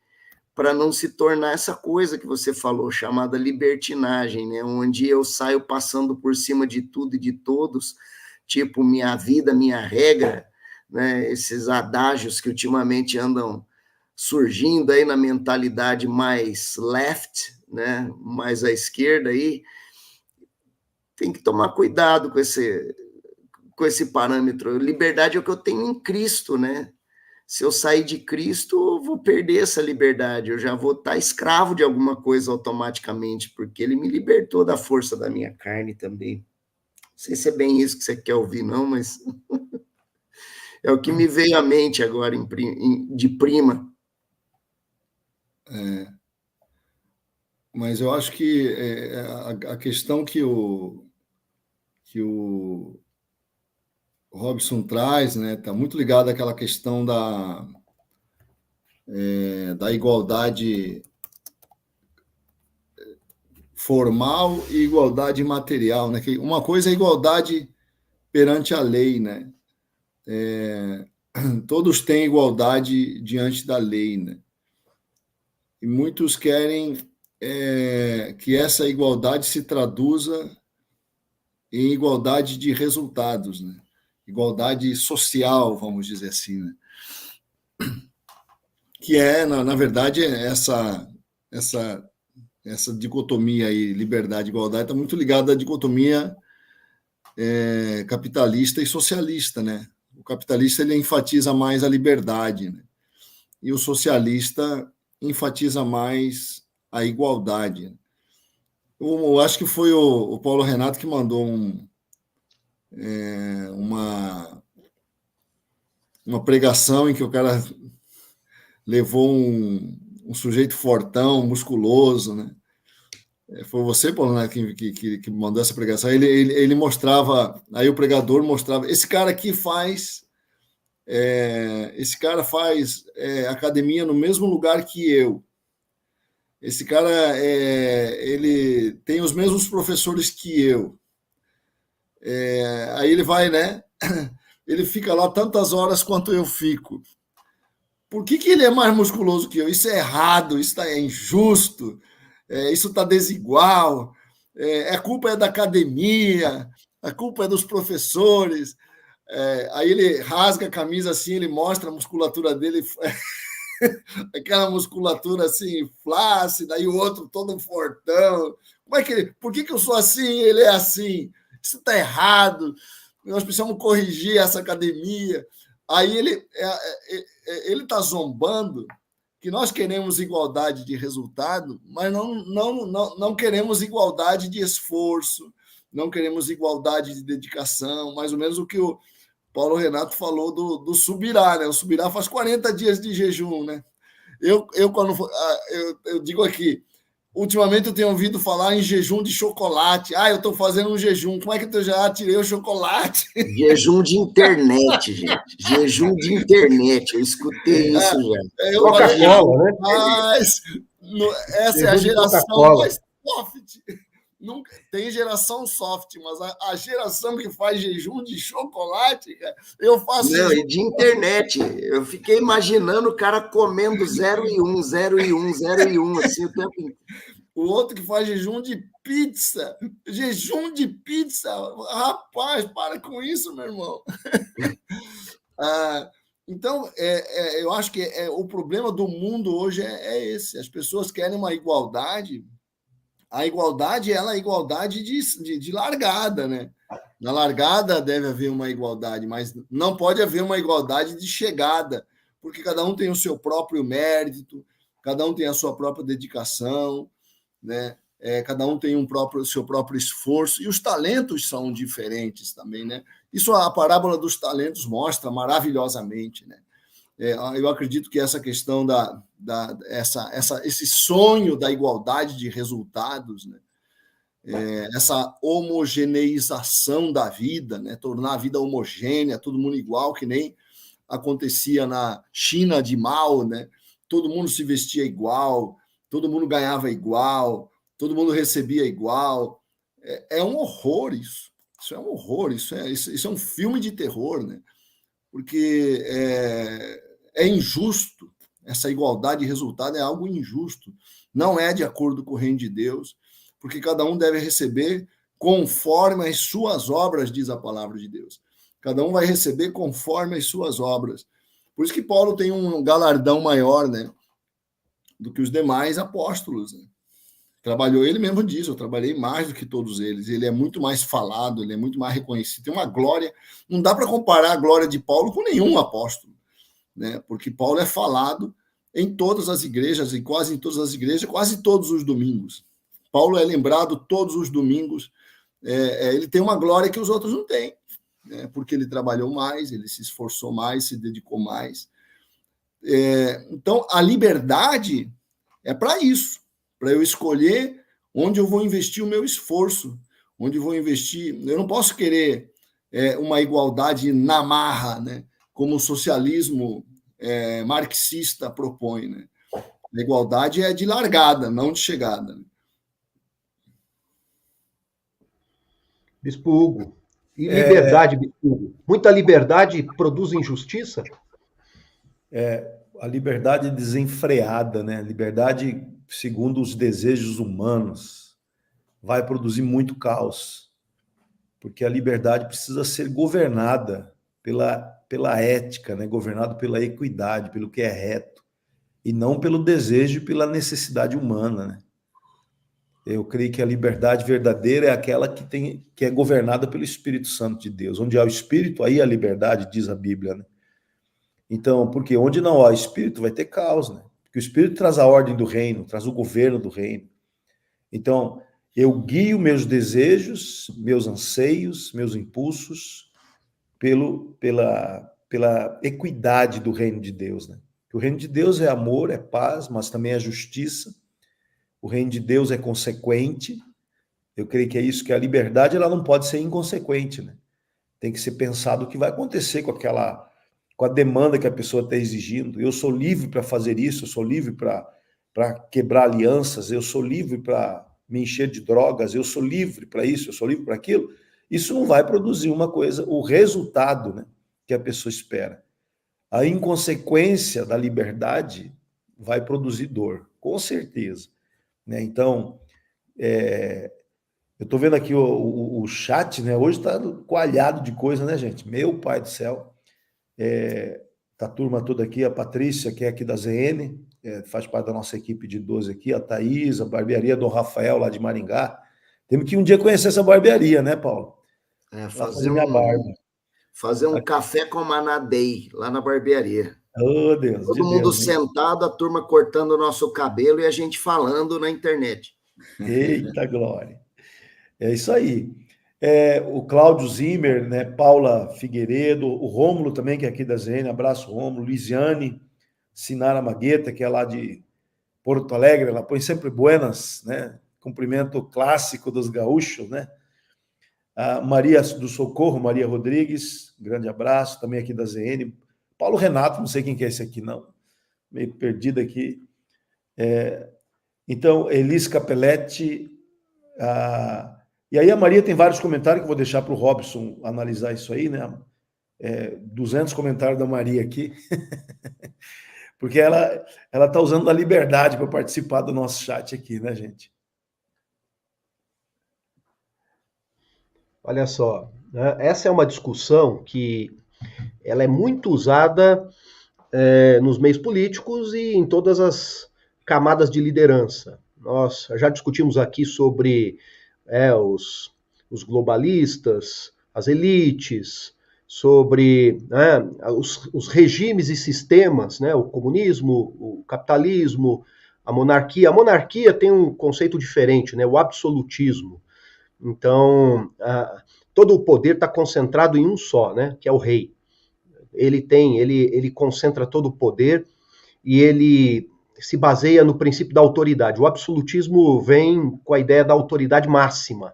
para não se tornar essa coisa que você falou, chamada libertinagem, né? Onde eu saio passando por cima de tudo e de todos, tipo, minha vida, minha regra, né? Esses adágios que ultimamente andam surgindo aí na mentalidade mais left, né? Mais à esquerda aí. Tem que tomar cuidado com esse parâmetro. Liberdade é o que eu tenho em Cristo, né? Se eu sair de Cristo, eu vou perder essa liberdade, eu já vou estar escravo de alguma coisa automaticamente, porque ele me libertou da força da minha carne também. Não sei se é bem isso que você quer ouvir, não, mas é o que me veio à mente agora, de prima. Mas eu acho que a questão que o Robson traz, né, está muito ligado àquela questão da igualdade formal e igualdade material, né? Que uma coisa é igualdade perante a lei, né? Todos têm igualdade diante da lei, né? E muitos querem que essa igualdade se traduza em igualdade de resultados, né? Igualdade social, vamos dizer assim, né? Que na verdade, essa dicotomia aí, liberdade e igualdade, está muito ligada à dicotomia capitalista e socialista, né? O capitalista ele enfatiza mais a liberdade, né? E o socialista enfatiza mais a igualdade. Eu acho que foi o Paulo Renato que mandou uma pregação em que o cara levou um sujeito fortão, musculoso, né? Foi você, Paulo, né, que mandou essa pregação. Ele mostrava, aí o pregador mostrava, esse cara faz academia no mesmo lugar que eu. Esse cara, ele tem os mesmos professores que eu. Aí ele vai, né? Ele fica lá tantas horas quanto eu fico. Por que ele é mais musculoso que eu? Isso é errado, isso é injusto, isso está desigual, a culpa é da academia, a culpa é dos professores. Aí ele rasga a camisa assim, ele mostra a musculatura dele, aquela musculatura assim, flácida, aí o outro todo fortão. Por que eu sou assim? Ele é assim. Isso está errado. Nós precisamos corrigir essa academia. Aí ele está zombando que nós queremos igualdade de resultado, mas não queremos igualdade de esforço, não queremos igualdade de dedicação, mais ou menos o que o Paulo Renato falou do Subirá, né? O Subirá faz 40 dias de jejum, né? Eu digo aqui, ultimamente eu tenho ouvido falar em jejum de chocolate. Eu estou fazendo um jejum. Como é que eu já tirei o chocolate? Jejum de internet, gente. Jejum de internet. Eu escutei isso já. Coca-Cola, né? Mas essa é a geração mais soft. Nunca, tem geração soft, mas a geração que faz jejum de chocolate, cara, eu faço não, isso. E de internet. Eu fiquei imaginando o cara comendo 0 e 1, 0 e 1, 0 e 1, assim, o tempo inteiro. O outro que faz jejum de pizza. Jejum de pizza. Rapaz, para com isso, meu irmão. Então, eu acho que o problema do mundo hoje é esse. As pessoas querem uma igualdade A igualdade, ela é igualdade de largada, né? Na largada deve haver uma igualdade, mas não pode haver uma igualdade de chegada, porque cada um tem o seu próprio mérito, cada um tem a sua própria dedicação, né? Cada um tem seu próprio esforço, e os talentos são diferentes também, né? Isso a parábola dos talentos mostra maravilhosamente, né? Eu acredito que essa questão esse sonho da igualdade de resultados, né? Essa homogeneização da vida, né? Tornar a vida homogênea, todo mundo igual, que nem acontecia na China de Mao, né? Todo mundo se vestia igual, todo mundo ganhava igual, todo mundo recebia igual. É um horror isso. Isso é um horror, isso é um filme de terror, né? Porque é injusto. Essa igualdade de resultado é algo injusto. Não é de acordo com o reino de Deus, porque cada um deve receber conforme as suas obras, diz a palavra de Deus. Cada um vai receber conforme as suas obras. Por isso que Paulo tem um galardão maior, né, do que os demais apóstolos, né? Trabalhou, ele mesmo diz, eu trabalhei mais do que todos eles. Ele é muito mais falado, ele é muito mais reconhecido. Tem uma glória, não dá para comparar a glória de Paulo com nenhum apóstolo, né? Porque Paulo é falado em todas as igrejas, e quase em todas as igrejas, quase todos os domingos. Paulo é lembrado todos os domingos. Ele tem uma glória que os outros não têm, né? Porque ele trabalhou mais, ele se esforçou mais, se dedicou mais. Então, a liberdade é para isso, para eu escolher onde eu vou investir o meu esforço, onde eu vou investir. Eu não posso querer uma igualdade na marra, né? Como o socialismo marxista propõe, né? A igualdade é de largada, não de chegada. Bispo Hugo, e liberdade, Bispo Hugo? Muita liberdade produz injustiça? A liberdade desenfreada, né? Liberdade segundo os desejos humanos vai produzir muito caos, porque a liberdade precisa ser governada pela ética, né? Governado pela equidade, pelo que é reto, e não pelo desejo e pela necessidade humana, né? Eu creio que a liberdade verdadeira é aquela que é governada pelo Espírito Santo de Deus. Onde há o Espírito, aí há a liberdade, diz a Bíblia, né? Então, porque onde não há Espírito, vai ter caos, né? Porque o Espírito traz a ordem do reino, traz o governo do reino. Então, eu guio meus desejos, meus anseios, meus impulsos pela equidade do reino de Deus, né? O reino de Deus é amor, é paz, mas também é justiça. O reino de Deus é consequente. Eu creio que é isso, que a liberdade ela não pode ser inconsequente, né? Tem que ser pensado o que vai acontecer com a demanda que a pessoa está exigindo. Eu sou livre para fazer isso, eu sou livre para quebrar alianças, eu sou livre para me encher de drogas, eu sou livre para isso, eu sou livre para aquilo. Isso não vai produzir uma coisa, o resultado, né, que a pessoa espera. A inconsequência da liberdade vai produzir dor, com certeza, né? Então, eu estou vendo aqui o chat, né? Hoje está coalhado de coisa, né, gente? Meu pai do céu. Tá a turma toda aqui, a Patrícia, que é aqui da ZN, faz parte da nossa equipe de 12 aqui, a Thaís, a barbearia do Rafael, lá de Maringá. Temos que um dia conhecer essa barbearia, né, Paulo? Fazer um café com Maná Day, lá na barbearia. Oh, Deus. Todo mundo sentado, a turma cortando o nosso cabelo e a gente falando na internet. Eita glória. É isso aí. O Cláudio Zimmer, né, Paula Figueiredo, o Rômulo também, que é aqui da ZN, abraço Rômulo, Lisiane, Sinara Magueta, que é lá de Porto Alegre, ela põe sempre buenas, né, cumprimento clássico dos gaúchos, né, a Maria do Socorro, Maria Rodrigues, grande abraço, também aqui da ZN, Paulo Renato, não sei quem que é esse aqui não, meio perdido aqui, então, Elis Capelletti, e aí a Maria tem vários comentários que eu vou deixar para o Robson analisar isso aí, né? 200 comentários da Maria aqui, porque ela está usando a liberdade para participar do nosso chat aqui, né, gente? Olha só, né? Essa é uma discussão que ela é muito usada nos meios políticos e em todas as camadas de liderança, Nós já discutimos aqui sobre os globalistas, as elites, sobre, né, os regimes e sistemas, né, o comunismo, o capitalismo, a monarquia. A monarquia tem um conceito diferente, né, o absolutismo. Então, todo o poder está concentrado em um só, né, que é o rei. Ele concentra todo o poder e ele se baseia no princípio da autoridade. O absolutismo vem com a ideia da autoridade máxima.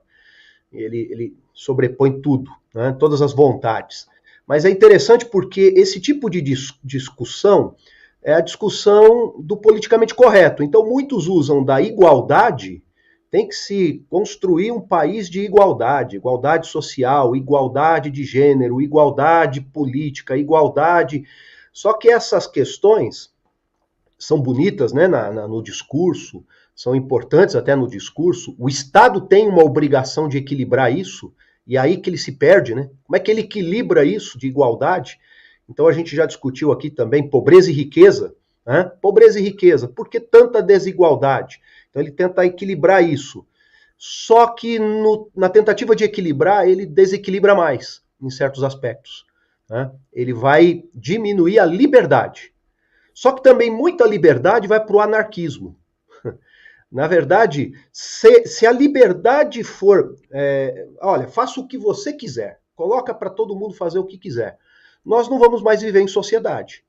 Ele sobrepõe tudo, né, todas as vontades. Mas é interessante porque esse tipo de discussão é a discussão do politicamente correto. Então, muitos usam da igualdade. Tem que se construir um país de igualdade, igualdade social, igualdade de gênero, igualdade política, igualdade. Só que essas questões são bonitas, né, no discurso, são importantes até no discurso. O Estado tem uma obrigação de equilibrar isso, e é aí que ele se perde, né? Como é que ele equilibra isso de igualdade? Então a gente já discutiu aqui também pobreza e riqueza, né? Pobreza e riqueza, por que tanta desigualdade? Então ele tenta equilibrar isso. Só que na tentativa de equilibrar, ele desequilibra mais em certos aspectos, né? Ele vai diminuir a liberdade. Só que também muita liberdade vai para o anarquismo. Na verdade, se a liberdade for, olha, faça o que você quiser, coloca para todo mundo fazer o que quiser, nós não vamos mais viver em sociedade.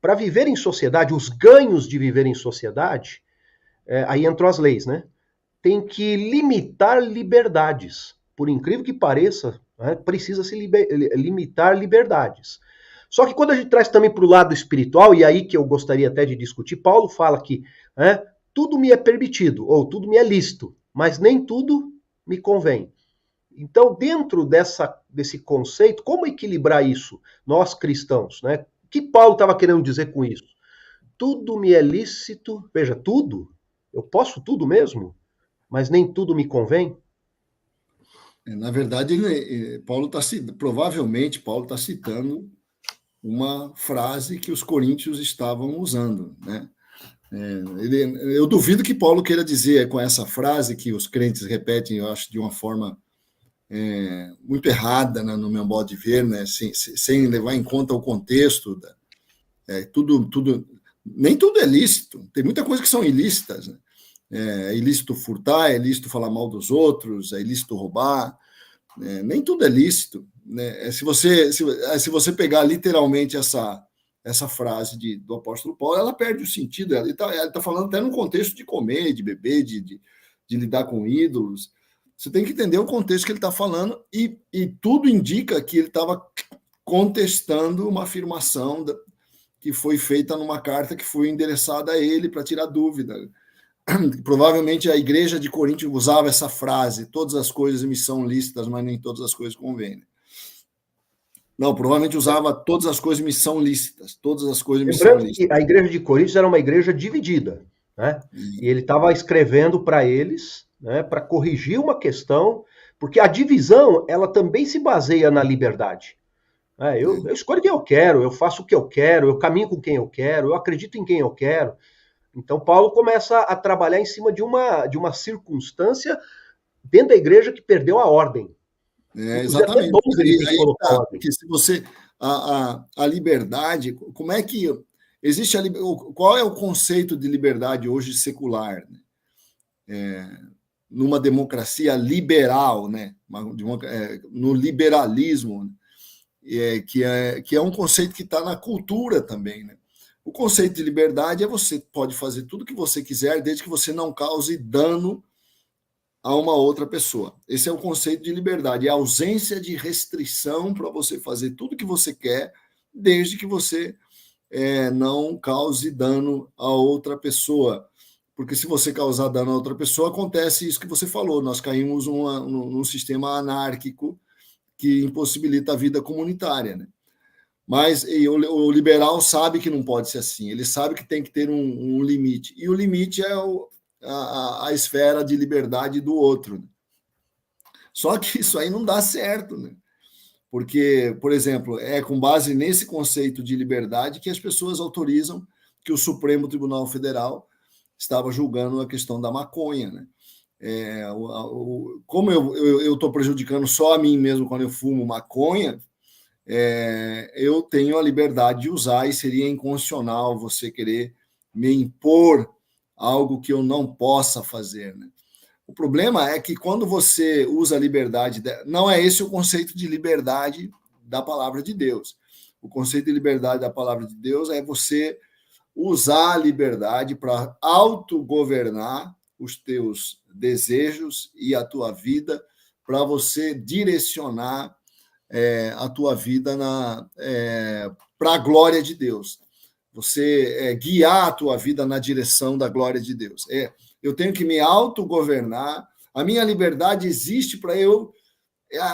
Para viver em sociedade, os ganhos de viver em sociedade, aí entram as leis, né? Tem que limitar liberdades. Por incrível que pareça, né, precisa se limitar liberdades. Só que quando a gente traz também para o lado espiritual, e aí que eu gostaria até de discutir, Paulo fala que tudo me é permitido, ou tudo me é lícito, mas nem tudo me convém. Então, dentro desse conceito, como equilibrar isso, nós cristãos, né? O que Paulo estava querendo dizer com isso? Tudo me é lícito, veja, tudo, eu posso tudo mesmo, mas nem tudo me convém? Na verdade, provavelmente Paulo está citando uma frase que os coríntios estavam usando, né? Eu duvido que Paulo queira dizer com essa frase que os crentes repetem, eu acho, de uma forma muito errada, né, no meu modo de ver, né, sem levar em conta o contexto. Nem tudo é lícito, tem muita coisa que são ilícitas. Né? É ilícito furtar, é ilícito falar mal dos outros, é ilícito roubar, nem tudo é lícito. Né? Se você pegar literalmente essa frase do apóstolo Paulo, ela perde o sentido. Ele está falando até no contexto de comer, de beber, de lidar com ídolos. Você tem que entender o contexto que ele está falando e tudo indica que ele estava contestando uma afirmação que foi feita numa carta que foi endereçada a ele para tirar dúvida. Provavelmente a igreja de Corinto usava essa frase: todas as coisas me são lícitas, mas nem todas as coisas convêm. Não, provavelmente usava todas as coisas me são lícitas. Todas as coisas me são lícitas. Que a igreja de Corinto era uma igreja dividida, né? E ele estava escrevendo para eles, né, para corrigir uma questão, porque a divisão ela também se baseia na liberdade. Eu escolho quem eu quero, eu faço o que eu quero, eu caminho com quem eu quero, eu acredito em quem eu quero. Então Paulo começa a trabalhar em cima de uma circunstância dentro da igreja que perdeu a ordem. Exatamente. Porque se você a liberdade, como é que existe qual é o conceito de liberdade hoje secular? Né? Numa democracia liberal, né? No liberalismo, que é um conceito que está na cultura também, né? O conceito de liberdade você pode fazer tudo o que você quiser, desde que você não cause dano a uma outra pessoa. Esse é o conceito de liberdade, é a ausência de restrição para você fazer tudo o que você quer, desde que você não cause dano a outra pessoa. Porque se você causar dano a outra pessoa, acontece isso que você falou, nós caímos num sistema anárquico que impossibilita a vida comunitária, né? Mas o liberal sabe que não pode ser assim, ele sabe que tem que ter um limite, e o limite é a esfera de liberdade do outro. Né? Só que isso aí não dá certo, né? Porque, por exemplo, é com base nesse conceito de liberdade que as pessoas autorizam que o Supremo Tribunal Federal estava julgando a questão da maconha, né? Como eu estou prejudicando só a mim mesmo quando eu fumo maconha, eu tenho a liberdade de usar e seria inconstitucional você querer me impor algo que eu não possa fazer, né? O problema é que quando você usa a liberdade, não é esse o conceito de liberdade da palavra de Deus. O conceito de liberdade da palavra de Deus é você usar a liberdade para autogovernar os teus desejos e a tua vida, para você direcionar a tua vida para a glória de Deus. Você guiar a tua vida na direção da glória de Deus. Eu tenho que me autogovernar. A minha liberdade existe para eu...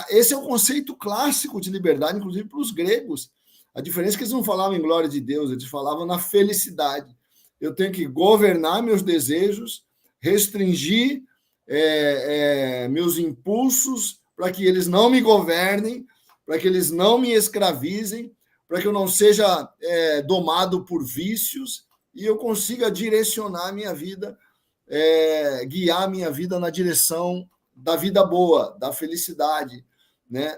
Esse é o conceito clássico de liberdade, inclusive para os gregos. A diferença é que eles não falavam em glória de Deus, eles falavam na felicidade. Eu tenho que governar meus desejos, restringir meus impulsos para que eles não me governem, para que eles não me escravizem, para que eu não seja domado por vícios e eu consiga direcionar a minha vida, guiar a minha vida na direção da vida boa, da felicidade, né?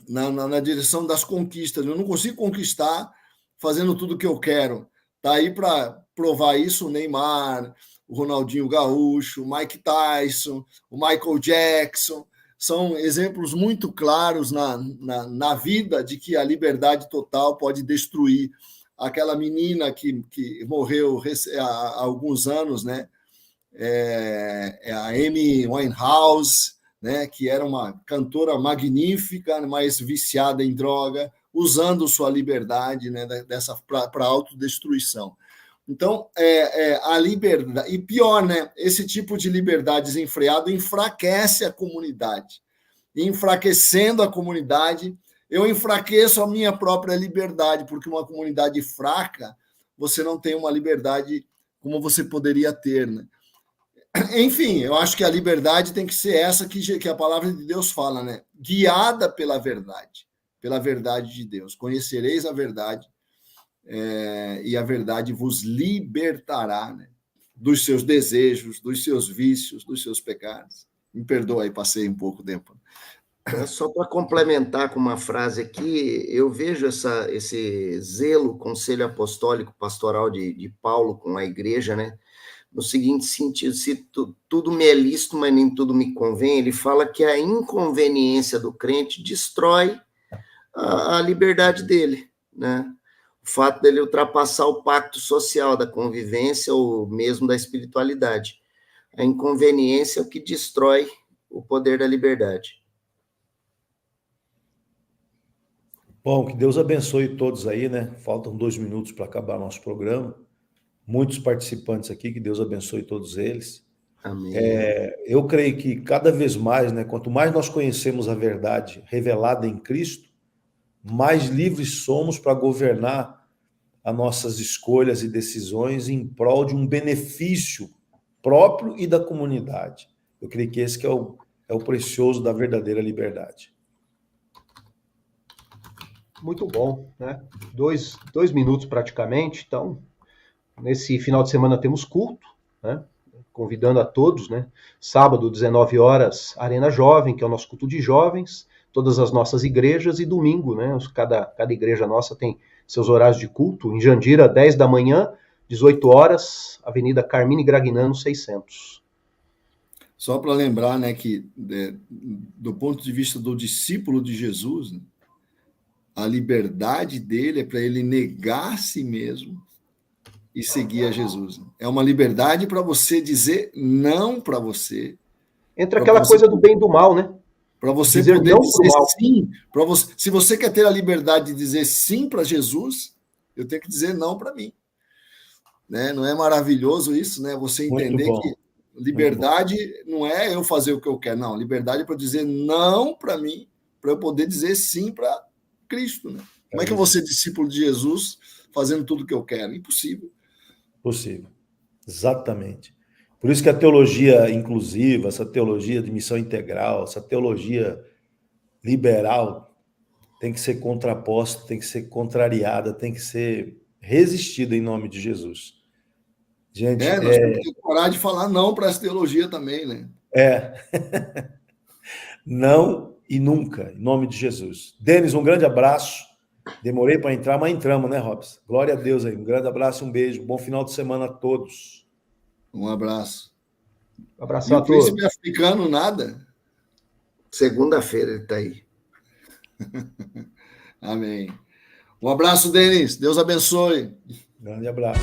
Na direção das conquistas. Eu não consigo conquistar fazendo tudo o que eu quero. Está aí para provar isso o Neymar, o Ronaldinho Gaúcho, o Mike Tyson, o Michael Jackson. São exemplos muito claros na vida de que a liberdade total pode destruir. Aquela menina que morreu há alguns anos, né? A Amy Winehouse, né? Que era uma cantora magnífica, mas viciada em droga, usando sua liberdade, né? Para autodestruição. Então, a liberdade... E pior, né? Esse tipo de liberdade desenfreada enfraquece a comunidade. E enfraquecendo a comunidade, eu enfraqueço a minha própria liberdade, porque uma comunidade fraca, você não tem uma liberdade como você poderia ter, né? Enfim, eu acho que a liberdade tem que ser essa que a palavra de Deus fala, né? Guiada pela verdade de Deus. Conhecereis a verdade, e a verdade vos libertará, né? Dos seus desejos, dos seus vícios, dos seus pecados. Me perdoa aí, passei um pouco tempo. Só para complementar com uma frase aqui, eu vejo esse zelo, conselho apostólico pastoral de Paulo com a igreja, né? No seguinte sentido: se tudo me é lícito, mas nem tudo me convém. Ele fala que a inconveniência do crente destrói a liberdade dele, né? O fato dele ultrapassar o pacto social da convivência ou mesmo da espiritualidade. A inconveniência é o que destrói o poder da liberdade. Bom, que Deus abençoe todos aí, né? Faltam 2 minutos para acabar nosso programa. Muitos participantes aqui, que Deus abençoe todos eles. Amém. Eu creio que cada vez mais, né? Quanto mais nós conhecemos a verdade revelada em Cristo, mais livres somos para governar as nossas escolhas e decisões em prol de um benefício próprio e da comunidade. Eu creio que esse que é o precioso da verdadeira liberdade. Muito bom, né? 2 minutos praticamente. Então, nesse final de semana temos culto, né? Convidando a todos, né? Sábado, 19 horas, Arena Jovem, que é o nosso culto de jovens, todas as nossas igrejas, e domingo, né? Cada igreja nossa tem seus horários de culto. Em Jandira, 10 da manhã, 18 horas, Avenida Carmine Gragnano, 600. Só para lembrar, né, que do ponto de vista do discípulo de Jesus, né, a liberdade dele é para ele negar a si mesmo e seguir a Jesus. É uma liberdade para você dizer não para você. Entra aquela coisa do bem e do mal, né? Para você dizer poder não dizer pro mal. sim. Se você quer ter a liberdade de dizer sim para Jesus, eu tenho que dizer não para mim. Né? Não é maravilhoso isso, né? Você entender que liberdade não é eu fazer o que eu quero, não. Liberdade é para dizer não para mim, para eu poder dizer sim para Cristo. Né? Como é que eu vou ser discípulo de Jesus fazendo tudo o que eu quero? Impossível. Possível. Exatamente. Por isso que a teologia inclusiva, essa teologia de missão integral, essa teologia liberal tem que ser contraposta, tem que ser contrariada, tem que ser resistida em nome de Jesus. Gente, Nós temos que parar de falar não para essa teologia também, né? Não e nunca, em nome de Jesus. Denis, um grande abraço. Demorei para entrar, mas entramos, né, Robson? Glória a Deus aí. Um grande abraço e um beijo. Bom final de semana a todos. Um abraço. Abração E a o príncipe todos. africano, nada? Segunda-feira ele está aí. Amém. Um abraço, Denis. Deus abençoe. Grande abraço.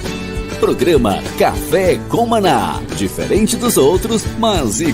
Programa Café com Maná. Diferente dos outros, mas igual.